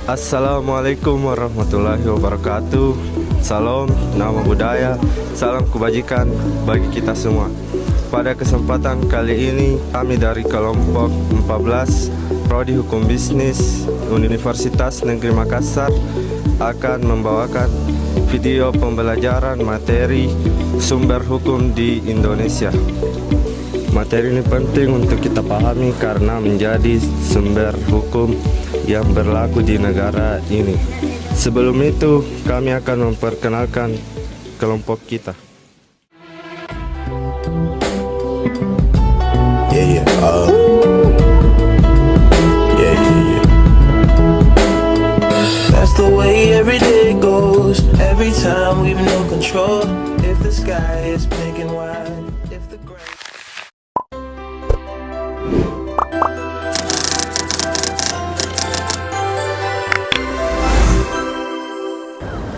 Assalamualaikum warahmatullahi wabarakatuh. Salam, nama budaya, salam kebajikan bagi kita semua. Pada kesempatan kali ini, kami dari kelompok 14 Prodi Hukum Bisnis Universitas Negeri Makassar akan membawakan video pembelajaran materi sumber hukum di Indonesia. Materi ini penting untuk kita pahami karena menjadi sumber hukum yang berlaku di negara ini. Sebelum itu, kami akan memperkenalkan kelompok kita. Yeah, yeah. That's the way every day goes. Every time we've no control. If the sky is pink and wide, if the ground.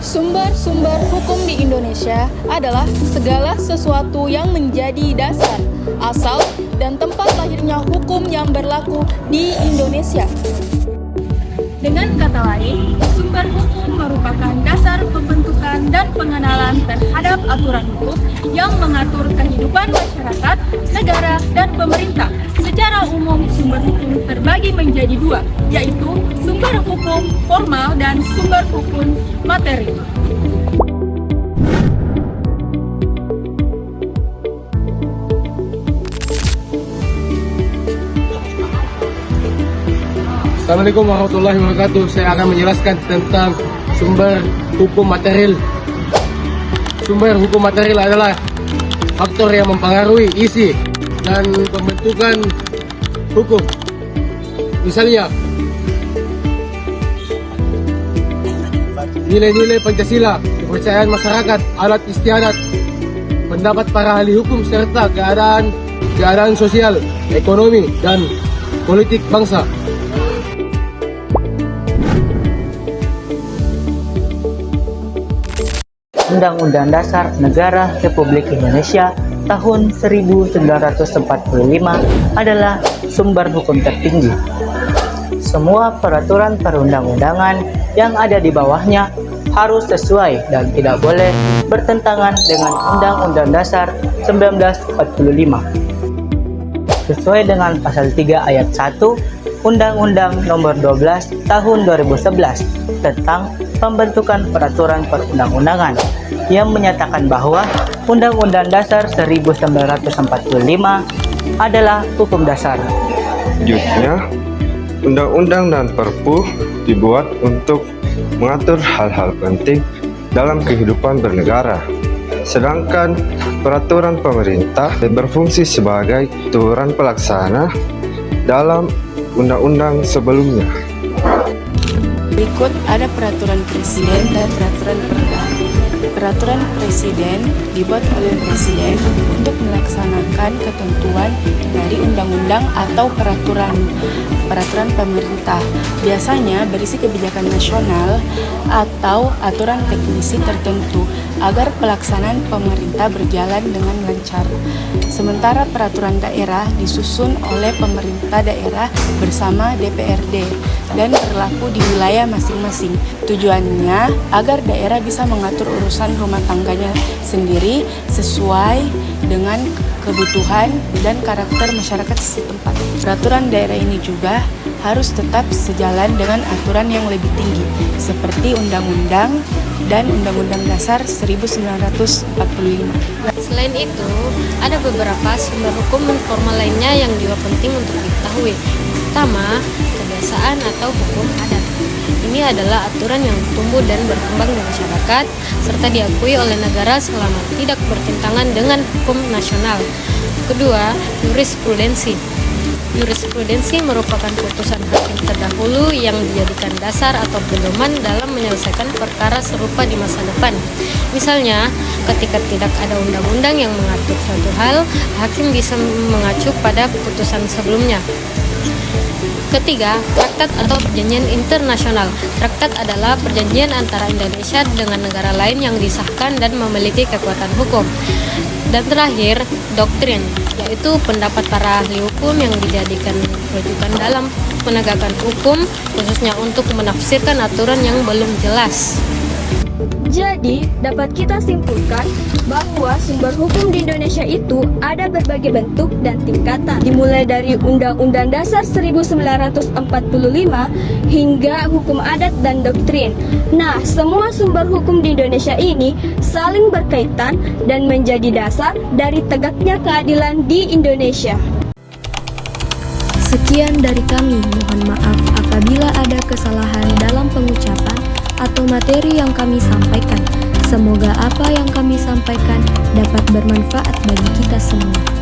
Sumber-sumber hukum di Indonesia adalah segala sesuatu yang menjadi dasar, asal, dan tempat lahirnya hukum yang berlaku di Indonesia. Dengan kata lain, sumber hukum merupakan dasar pembentukan dan pengenalan terhadap aturan hukum yang mengatur kehidupan masyarakat, negara, dan pemerintah. Secara umum, sumber hukum terbagi menjadi dua, yaitu sumber hukum formal dan sumber hukum materi. Assalamualaikum warahmatullahi wabarakatuh. Saya akan menjelaskan tentang sumber hukum material. Sumber hukum material adalah faktor yang mempengaruhi isi dan pembentukan hukum. Misalnya, nilai-nilai Pancasila, kepercayaan masyarakat, alat istiadat, pendapat para ahli hukum, serta keadaan sosial, ekonomi, dan politik bangsa. Undang-Undang Dasar Negara Republik Indonesia tahun 1945 adalah sumber hukum tertinggi. Semua peraturan perundang-undangan yang ada di bawahnya harus sesuai dan tidak boleh bertentangan dengan Undang-Undang Dasar 1945. Sesuai dengan pasal 3 ayat 1 Undang-Undang Nomor 12 Tahun 2011 tentang pembentukan peraturan perundang-undangan yang menyatakan bahwa Undang-Undang Dasar 1945 adalah hukum dasar. Selanjutnya, undang-undang dan perpu dibuat untuk mengatur hal-hal penting dalam kehidupan bernegara. Sedangkan peraturan pemerintah berfungsi sebagai aturan pelaksana dalam undang-undang sebelumnya. Berikut ada peraturan presiden dan peraturan perda. Peraturan presiden dibuat oleh presiden untuk melaksanakan ketentuan dari undang-undang atau peraturan pemerintah. Biasanya berisi kebijakan nasional atau aturan teknisi tertentu agar pelaksanaan pemerintah berjalan dengan lancar. Sementara peraturan daerah disusun oleh pemerintah daerah bersama DPRD dan berlaku di wilayah masing-masing. Tujuannya agar daerah bisa mengatur urusan rumah tangganya sendiri sesuai dengan kebutuhan dan karakter masyarakat setempat. Peraturan daerah ini juga harus tetap sejalan dengan aturan yang lebih tinggi seperti undang-undang dan Undang-Undang Dasar 1945. Selain itu, ada beberapa sumber hukum formal lainnya yang juga penting untuk diketahui. Pertama, kebiasaan atau hukum adat. Ini adalah aturan yang tumbuh dan berkembang di masyarakat serta diakui oleh negara selama tidak bertentangan dengan hukum nasional. Kedua, jurisprudensi. Jurisprudensi merupakan putusan hakim terdahulu yang dijadikan dasar atau pedoman dalam menyelesaikan perkara serupa di masa depan. Misalnya, ketika tidak ada undang-undang yang mengatur suatu hal, hakim bisa mengacu pada putusan sebelumnya. Ketiga, traktat atau perjanjian internasional. Traktat adalah perjanjian antara Indonesia dengan negara lain yang disahkan dan memiliki kekuatan hukum. Dan terakhir, doktrin, yaitu pendapat para ahli hukum yang dijadikan rujukan dalam penegakan hukum, khususnya untuk menafsirkan aturan yang belum jelas. Jadi, dapat kita simpulkan bahwa sumber hukum di Indonesia itu ada berbagai bentuk dan tingkatan, dimulai dari Undang-Undang Dasar 1945 hingga hukum adat dan doktrin. Nah, semua sumber hukum di Indonesia ini saling berkaitan dan menjadi dasar dari tegaknya keadilan di Indonesia. Sekian dari kami, mohon maaf apabila ada kesalahan dalam pengucapan atau materi yang kami sampaikan. Semoga apa yang kami sampaikan dapat bermanfaat bagi kita semua.